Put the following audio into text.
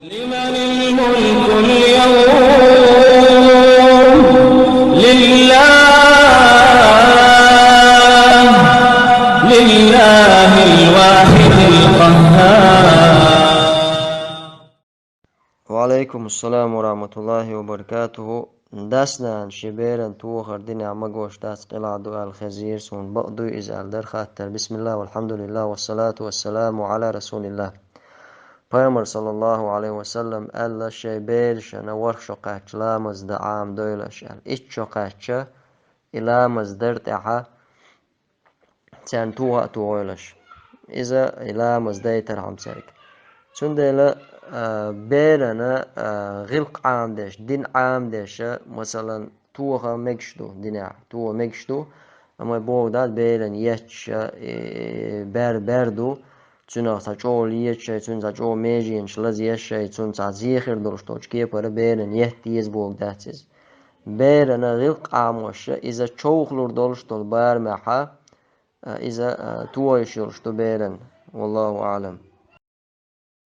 لمن الملك اليوم لله لله الواحد القهار. وعليكم السلام ورحمة الله وبركاته. داسنا شبيرا توخر دين عمقوش داس قلع دعاء الخزير سون بقضو إزال در خاتر بسم الله والحمد لله والصلاة والسلام على رسول الله. Peygamber sallallahu aleyhi ve sellem alla şeybelşe ne var şokaçlamız da am doylaşal. İç şokaçça ilamız derteha sen tuha tuğuylaş. İza ilamız deyter hamserik. Çündeyla beylene gılk amdeş, din amdeşe mesela tuha mekşdu dina, tuha mekşdu ama boğdat beylen yetşe berdu چون ساچو لیه چه چون ساچو میجین شلزیه چه چون سازیخر درشتوچ که پر بیرن یه تیز بوق داتیز بیرن غیق آموشه إذا چوخلور درشتول بار محا إذا تویش درشتو بیرن والله أعلم.